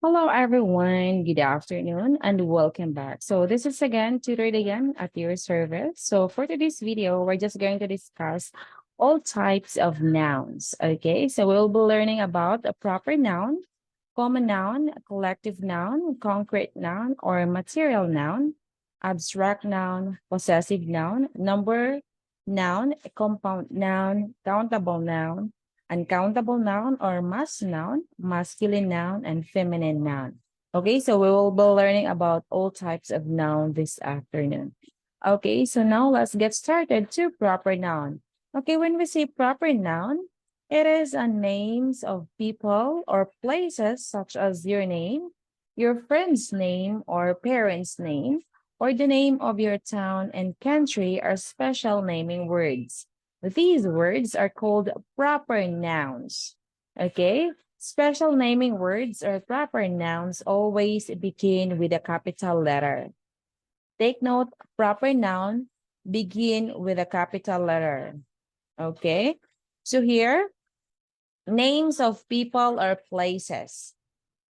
Hello, everyone. Good afternoon and welcome back. So this is again tutored again at your service. So for today's video, we're just going to discuss all types of nouns. Okay, so we'll be learning about a proper noun, common noun, collective noun, concrete noun, or material noun, abstract noun, possessive noun, number noun, compound noun, countable noun, uncountable noun or mass noun, masculine noun, and feminine noun. Okay, so we will be learning about all types of noun this afternoon. Okay, so now let's get started to proper noun. Okay, when we say proper noun, it is a names of people or places such as your name, your friend's name or parent's name, or the name of your town and country are special naming words. These words are called proper nouns. Okay? Special naming words or proper nouns always begin with a capital letter. Take note, proper noun begin with a capital letter. Okay? So here, names of people or places.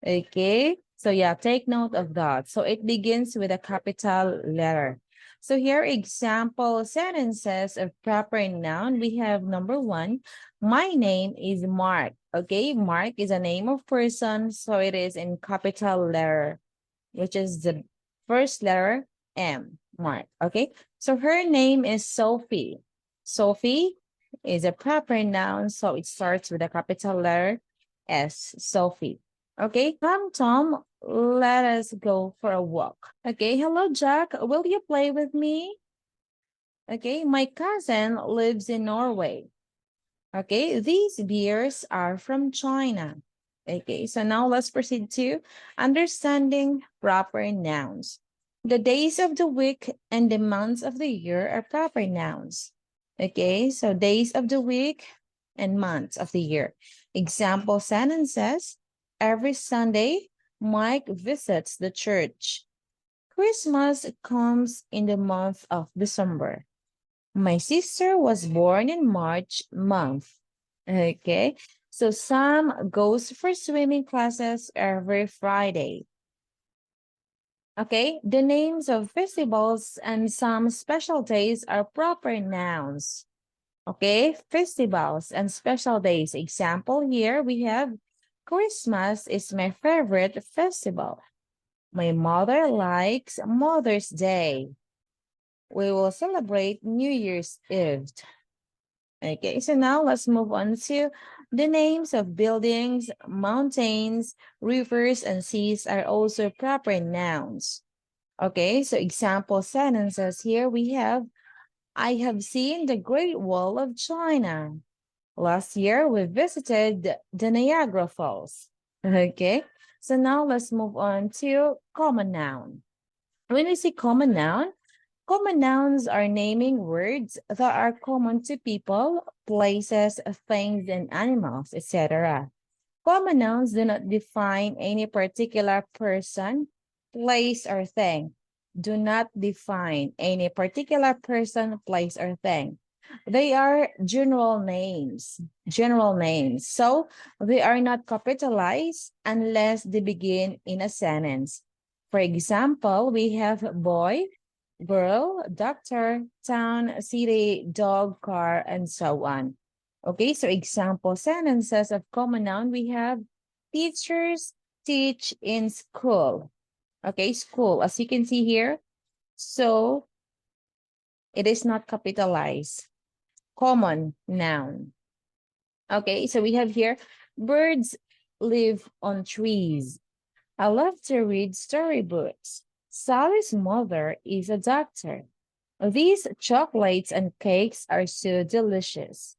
Okay? So yeah, take note of that. So it begins with a capital letter. So here, example sentences of proper noun. We have number one, my name is Mark. Okay, Mark is a name of person, so it is in capital letter, which is the first letter M, Mark. Okay, so her name is Sophie. Sophie is a proper noun, so it starts with a capital letter S, Sophie. Okay, come, Tom, let us go for a walk. Okay, hello, Jack. Will you play with me? Okay, my cousin lives in Norway. Okay, these beers are from China. Okay, so now let's proceed to understanding proper nouns. The days of the week and the months of the year are proper nouns. Okay, so days of the week and months of the year. Example sentences, every Sunday, Mike visits the church. Christmas comes in the month of December. My sister was born in March month. Okay. So Sam goes for swimming classes every Friday. Okay. The names of festivals and some special days are proper nouns. Okay. Festivals and special days. Example here we have Christmas is my favorite festival. My mother likes Mother's Day. We will celebrate New Year's Eve. Okay, so now let's move on to the names of buildings, mountains, rivers, and seas are also proper nouns. Okay, so example sentences here we have, I have seen the Great Wall of China. Last year, we visited the Niagara Falls. Okay, so now let's move on to common noun. When we say common nouns are naming words that are common to people, places, things, and animals, etc. Common nouns do not define any particular person, place, or thing. Do not define any particular person, place, or thing. They are general names. General names. So they are not capitalized unless they begin in a sentence. For example, we have boy, girl, doctor, town, city, dog, car, and so on. Okay, so example sentences of common noun, we have teachers teach in school. Okay, school, as you can see here. So it is not capitalized. Common noun. Okay, so we have here birds live on trees. I love to read storybooks. Sally's mother is a doctor. These chocolates and cakes are so delicious.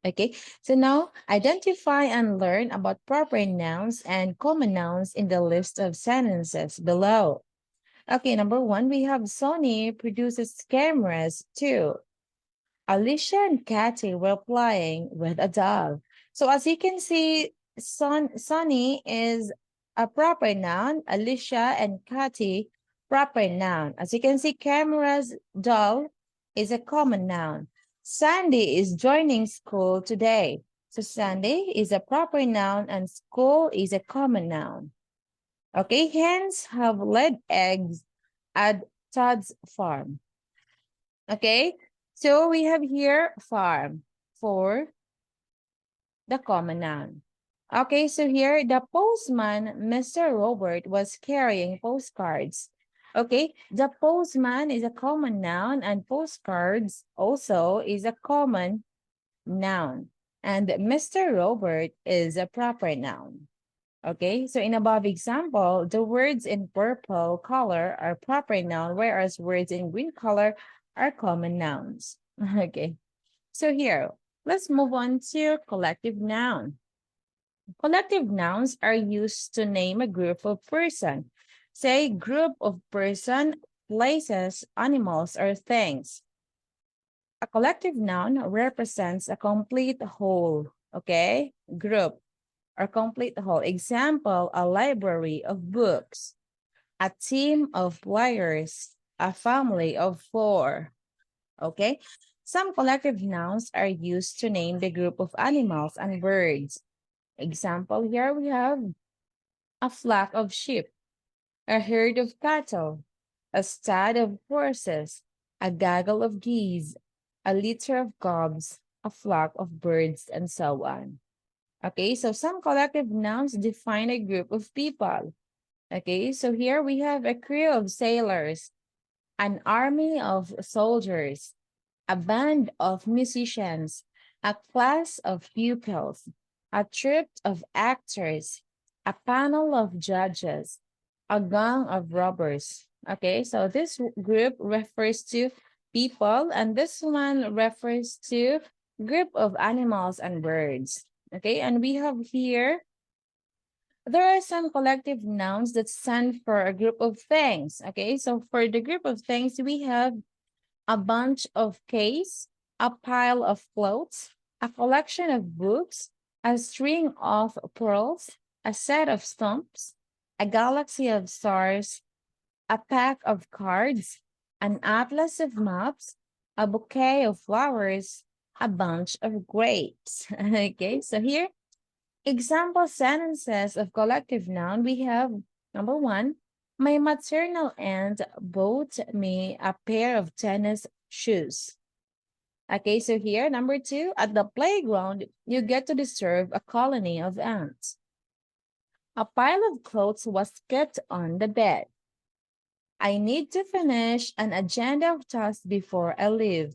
Okay, so now identify and learn about proper nouns and common nouns in the list of sentences below. Okay, number one, we have Sony produces cameras too. Alicia and Kathy were playing with a dog. So as you can see, Sonny is a proper noun. Alicia and Kathy, proper noun. As you can see, cameras, doll is a common noun. Sandy is joining school today. So Sandy is a proper noun and school is a common noun. Okay, hens have laid eggs at Todd's farm. Okay, so we have here farm for the common noun. Okay, so here the postman, Mr. Robert, was carrying postcards. Okay, the postman is a common noun, and postcards also is a common noun. And Mr. Robert is a proper noun. Okay, so in above example, the words in purple color are proper noun, whereas words in green color are common nouns. Okay, so here, let's move on to collective noun. Collective nouns are used to name a group of person. Say group of person, places, animals, or things. A collective noun represents a complete whole, okay? Group or complete whole. Example, a library of books, a team of players, a family of four, okay? Some collective nouns are used to name the group of animals and birds. Example, here we have a flock of sheep, a herd of cattle, a stud of horses, a gaggle of geese, a litter of cubs, a flock of birds, and so on. Okay, so some collective nouns define a group of people. Okay, so here we have a crew of sailors, an army of soldiers, a band of musicians, a class of pupils, a troupe of actors, a panel of judges, a gang of robbers. Okay, so this group refers to people, and this one refers to group of animals and birds. Okay, and we have here, there are some collective nouns that stand for a group of things. Okay, so for the group of things, we have a bunch of case, a pile of clothes, a collection of books, a string of pearls, a set of stumps, a galaxy of stars, a pack of cards, an atlas of maps, a bouquet of flowers, a bunch of grapes. Okay, so here, example sentences of collective noun, we have number one, my maternal aunt bought me a pair of tennis shoes. Okay, so here, number two, at the playground, you get to disturb a colony of ants. A pile of clothes was kept on the bed. I need to finish an agenda of tasks before I leave.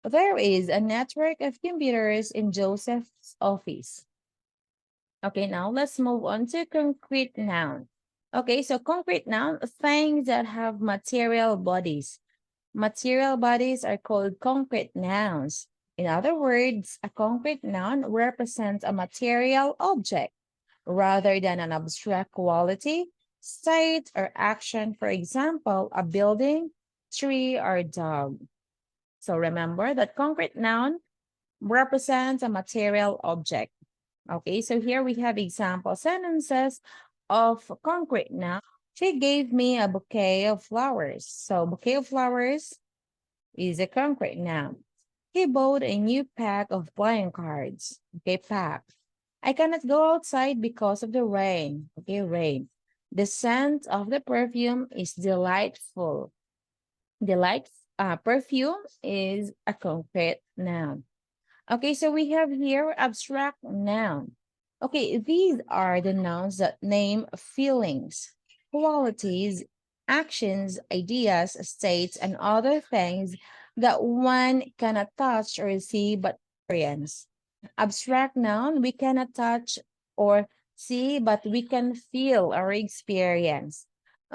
There is a network of computers in Joseph's office. Okay, now let's move on to concrete noun. Okay, so concrete noun, things that have material bodies. Material bodies are called concrete nouns. In other words, a concrete noun represents a material object rather than an abstract quality, state, or action. For example, a building, tree, or dog. So remember that concrete noun represents a material object. Okay, so here we have example sentences of concrete noun. She gave me a bouquet of flowers. So bouquet of flowers is a concrete noun. He bought a new pack of playing cards. Okay, pack. I cannot go outside because of the rain. Okay, rain. The scent of the perfume is delightful. Perfume is a concrete noun. Okay, so we have here abstract noun. Okay, these are the nouns that name feelings, qualities, actions, ideas, states, and other things that one cannot touch or see but experience. Abstract noun, we cannot touch or see, but we can feel or experience.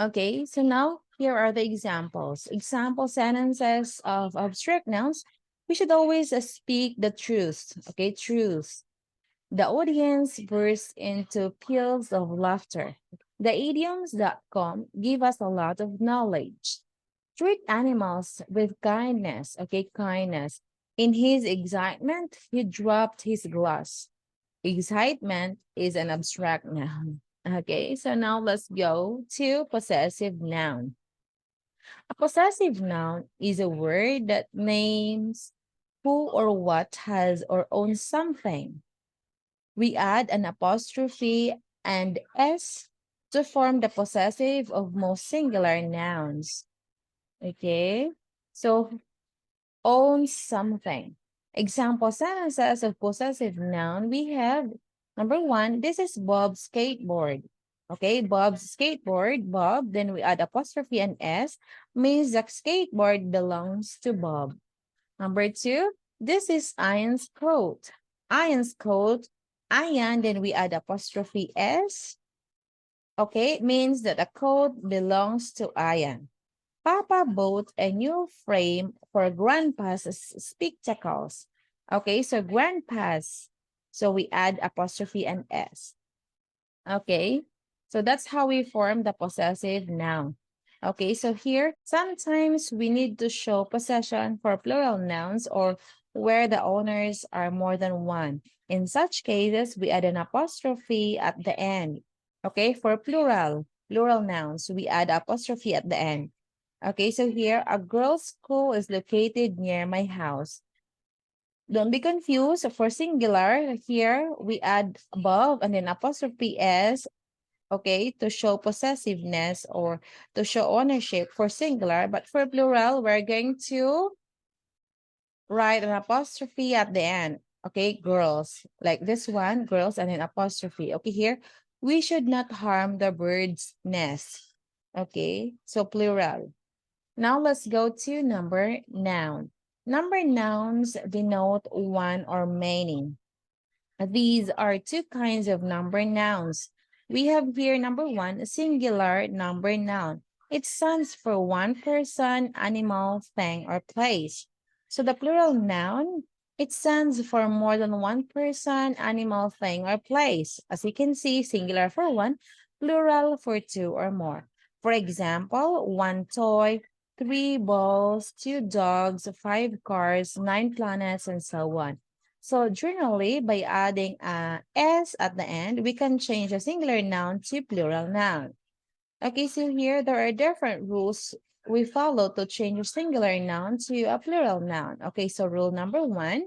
Okay, so now here are the examples. Example sentences of abstract nouns. We should always speak the truth. Okay, truth. The audience bursts into peals of laughter. The idioms.com give us a lot of knowledge. Treat animals with kindness. Okay, kindness. In his excitement, he dropped his glass. Excitement is an abstract noun. Okay, so now let's go to possessive noun. A possessive noun is a word that names who or what has or owns something. We add an apostrophe and s to form the possessive of most singular nouns. Okay, so owns something. Example sentences of possessive noun, we have number one, this is Bob's skateboard. Okay, Bob's skateboard, Bob, then we add apostrophe and S, means the skateboard belongs to Bob. Number two, this is Ian's coat. Ian's coat, Ian, then we add apostrophe S. Okay, it means that the coat belongs to Ian. Papa bought a new frame for Grandpa's spectacles. Okay, so Grandpa's. So we add apostrophe and S. Okay, so that's how we form the possessive noun. Okay, so here, sometimes we need to show possession for plural nouns or where the owners are more than one. In such cases, we add an apostrophe at the end. Okay, for plural nouns, we add apostrophe at the end. Okay, so here, a girls' school is located near my house. Don't be confused. For singular, here we add above and then apostrophe S, okay, to show possessiveness or to show ownership for singular. But for plural, we're going to write an apostrophe at the end. Okay, girls. Like this one, girls and then apostrophe. Okay, here, we should not harm the bird's nest. Okay, so plural. Now let's go to number noun. Number nouns denote one or many. These are two kinds of number nouns. We have here number one, a singular number noun. It stands for one person, animal, thing, or place. So the plural noun, it stands for more than one person, animal, thing, or place. As you can see, singular for one, plural for two or more. For example, one toy, three balls, two dogs, five cars, nine planets, and so on. So generally, by adding a S at the end, we can change a singular noun to plural noun. Okay, so here there are different rules we follow to change a singular noun to a plural noun. Okay, so rule number one.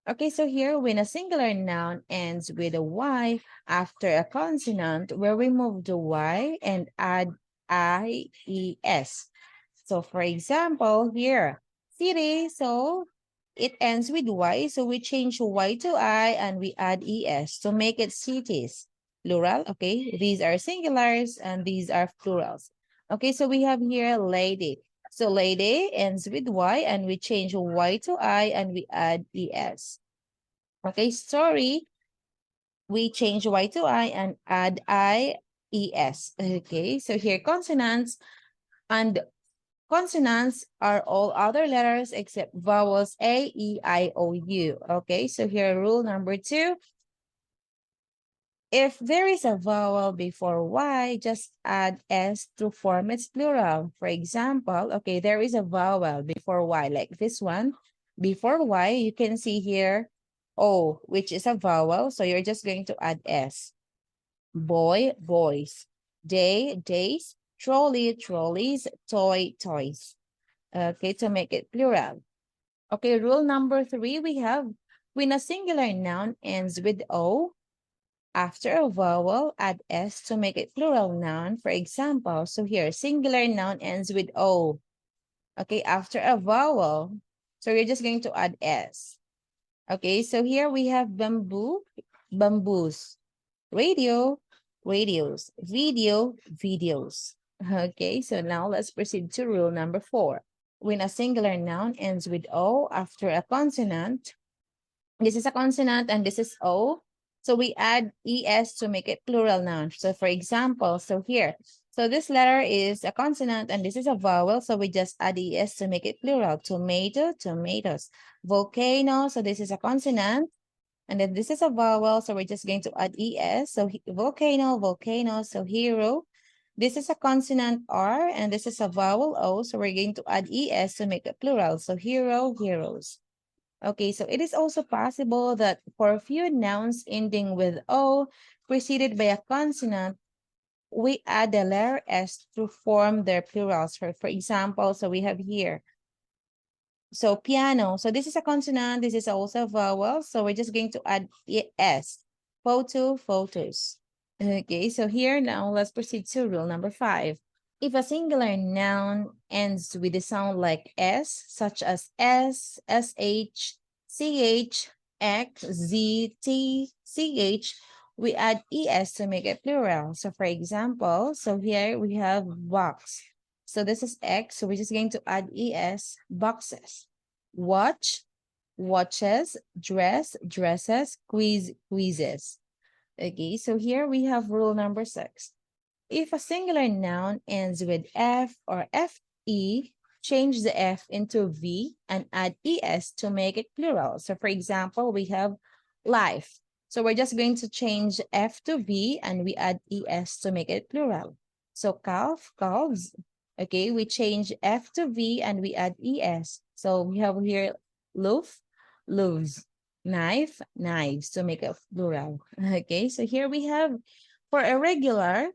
Okay, so here when a singular noun ends with a Y after a consonant, we remove the Y and add IES. So for example, here, city, so it ends with Y, so we change Y to I and we add ES to make it cities. Plural, okay? These are singulars and these are plurals. Okay, so we have here lady. So lady ends with Y and we change Y to I and we add ES. Okay, story, we change Y to I and add IES. Okay, so here consonants and consonants are all other letters except vowels A, E, I, O, U. Okay, so here rule number two. If there is a vowel before Y, just add S to form its plural. For example, okay, there is a vowel before Y, like this one. Before Y, you can see here O, which is a vowel. So you're just going to add S. Boy, boys. Day, days. Trolley, trolleys. Toy, toys. Okay, to make it plural. Okay, rule number three, we have when a singular noun ends with O, after a vowel, add S to make it plural noun. For example, so here, singular noun ends with O. Okay, after a vowel, so you're just going to add S. Okay, so here we have bamboo, bamboos, radio, radios, video, videos. Okay, so now let's proceed to rule number four. When a singular noun ends with O after a consonant, this is a consonant and this is O. So we add ES to make it plural noun. So for example, so here, so this letter is a consonant and this is a vowel. So we just add ES to make it plural. Tomato, tomatoes. Volcano, so this is a consonant. And then this is a vowel. So we're just going to add ES. So volcano, volcano. So hero. This is a consonant R and this is a vowel O. So we're going to add ES to make it plural. So hero, heroes. Okay, so it is also possible that for a few nouns ending with O preceded by a consonant, we add the letter S to form their plurals. For example, so we have here. So piano, so this is a consonant, this is also a vowel. So we're just going to add S. Photo, photos. Okay, so here now let's proceed to rule number 5. If a singular noun ends with a sound like S, such as SH, CH, X, Z, T, CH, we add ES to make it plural. So for example, so here we have box. So this is X, so we're just going to add ES, boxes. Watch, watches, dress, dresses, quiz, quizzes. Okay, so here we have rule number 6. If a singular noun ends with F or FE, change the F into V and add ES to make it plural. So for example, we have life. So we're just going to change F to V and we add ES to make it plural. So calf, calves. Okay, we change F to V and we add ES. So we have here loaf, loaves, knife, knives to make it plural. Okay, so here we have for irregular,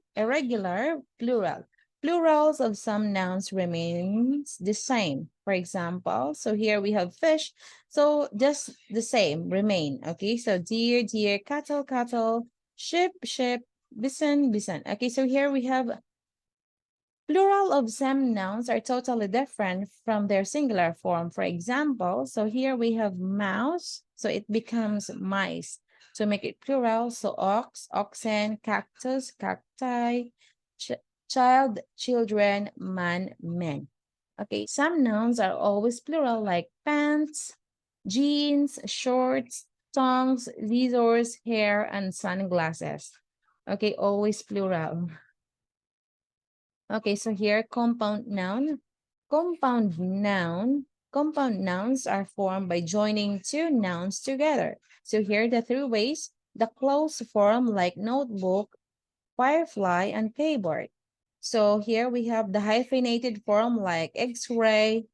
plural. Plurals of some nouns remains the same. For example, so here we have fish. So just the same, remain. Okay, so deer, deer, cattle, cattle, ship, ship, bison, bison. Okay, so here we have plural of some nouns are totally different from their singular form. For example, so here we have mouse, so it becomes mice. To make it plural, so ox, oxen, cactus, cacti, child, children, man, men. Okay, some nouns are always plural like pants, jeans, shorts, tongs, scissors, hair, and sunglasses. Okay, always plural. Okay, so here compound noun. Compound nouns are formed by joining two nouns together. So here the three ways, the close form like notebook, firefly, and keyboard. So here we have the hyphenated form like X-ray,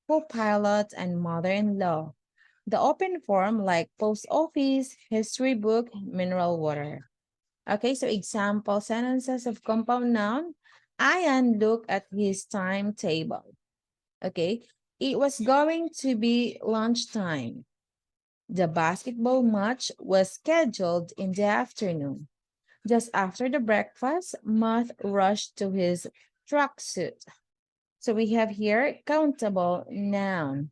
co-pilot, and mother-in-law. The open form like post office, history book, mineral water. Okay, so example sentences of compound noun. Ian looked at his timetable. Okay, it was going to be lunchtime. The basketball match was scheduled in the afternoon. Just after the breakfast, Matt rushed to his tracksuit. So we have here countable noun.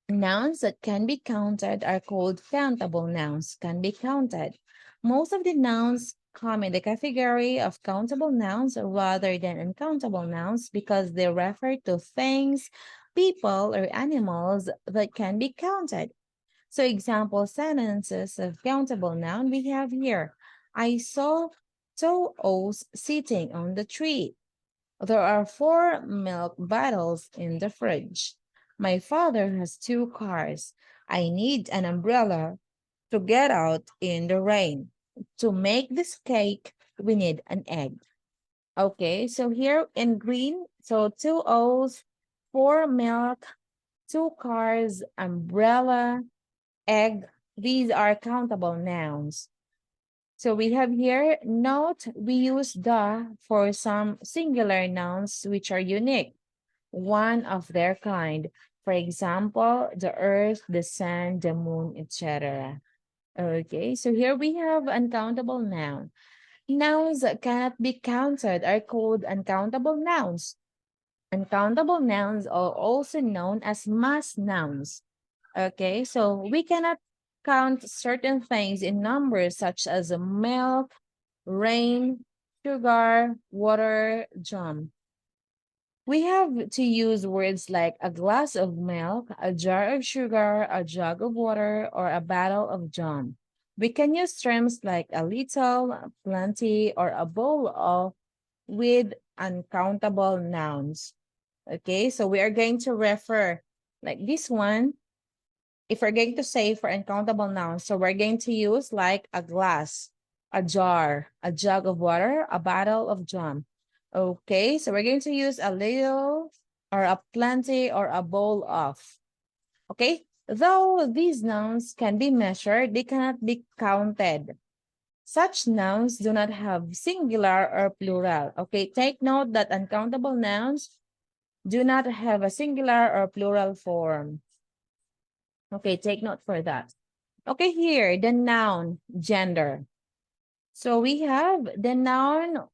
Nouns that can be counted are called countable nouns, can be counted. Most of the nouns come in the category of countable nouns rather than uncountable nouns because they refer to things, people, or animals that can be counted. So example sentences of countable noun we have here. I saw two owls sitting on the tree. There are 4 milk bottles in the fridge. My father has 2 cars. I need an umbrella to get out in the rain. To make this cake, we need an egg. Okay, so here in green, so 2 O's, 4 milk, 2 cars, umbrella, egg. These are countable nouns. So we have here, note, we use the for some singular nouns which are unique, one of their kind. For example, the earth, the sun, the moon, etc. Okay, so here we have uncountable noun. Nouns that cannot be counted are called uncountable nouns. Uncountable nouns are also known as mass nouns. Okay, so we cannot count certain things in numbers such as milk, rain, sugar, water, jam. We have to use words like a glass of milk, a jar of sugar, a jug of water, or a bottle of jam. We can use terms like a little, plenty, or a bowl of with uncountable nouns. Okay, so we are going to refer like this one. If we're going to say for uncountable nouns, so we're going to use like a glass, a jar, a jug of water, a bottle of jam. Okay, so we're going to use a little or a plenty or a bowl of. Okay, though these nouns can be measured, they cannot be counted. Such nouns do not have singular or plural. Okay, take note that uncountable nouns do not have a singular or plural form. Okay, take note for that. Okay, here, the noun, gender. So we have the noun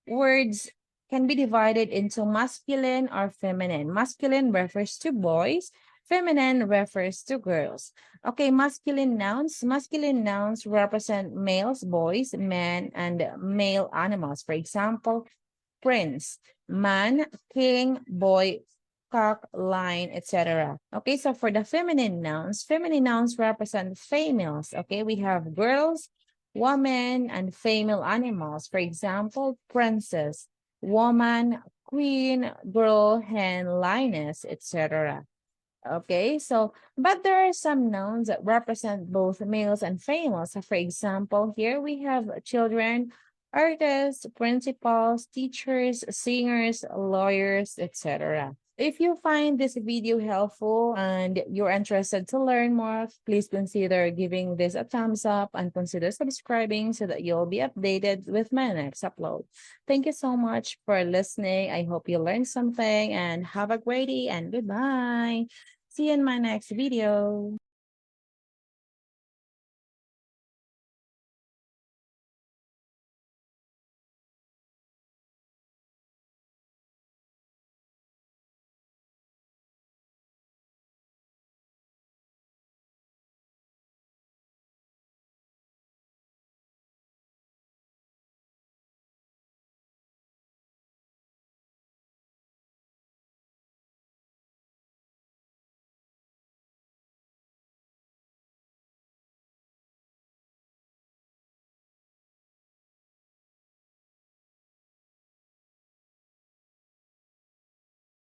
words can be divided into masculine or feminine. Masculine refers to boys, feminine refers to girls. Okay, masculine nouns. Masculine nouns represent males, boys, men, and male animals. For example, prince, man, king, boy, cock, lion, etc. Okay, so for the feminine nouns represent females. Okay, we have girls, women, and female animals. For example, princess, woman, queen, girl, hen, lioness, etc. Okay, so but there are some nouns that represent both males and females. So for example, here we have children, artists, principals, teachers, singers, lawyers, etc. If you find this video helpful and you're interested to learn more, please consider giving this a thumbs up and consider subscribing so that you'll be updated with my next upload. Thank you so much for listening. I hope you learned something and have a great day and goodbye. See you in my next video.